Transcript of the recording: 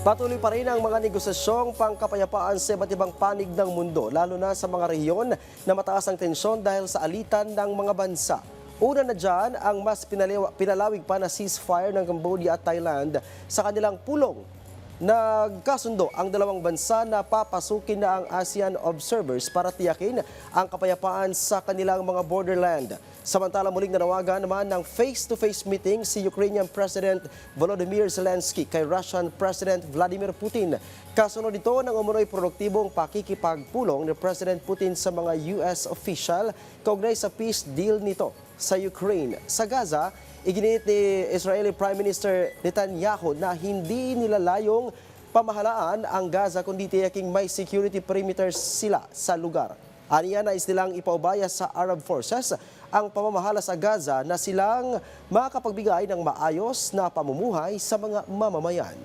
Patuloy pa rin ang mga negosasyong pangkapayapaan sa iba't ibang panig ng mundo, lalo na sa mga rehiyon na mataas ang tensyon dahil sa alitan ng mga bansa. Una na dyan ang mas pinalawig pa na ceasefire ng Cambodia at Thailand sa kanilang pulong. Nagkasundo ang dalawang bansa na papasukin na ang ASEAN observers para tiyakin ang kapayapaan sa kanilang mga borderland. Samantala muling nanawagan naman ng face-to-face meeting si Ukrainian President Volodymyr Zelensky kay Russian President Vladimir Putin. Kasunod ito ng umunoy produktibong pakikipagpulong ni President Putin sa mga US official kaugnay sa peace deal nito sa Ukraine. Sa Gaza, iginiit ni Israeli Prime Minister Netanyahu na hindi nilalayong pamahalaan ang Gaza kundi tiyaking may security perimeters sila sa lugar. Aniya nais nilang ipaubaya sa Arab forces ang pamamahala sa Gaza na silang makapagbigay ng maayos na pamumuhay sa mga mamamayan.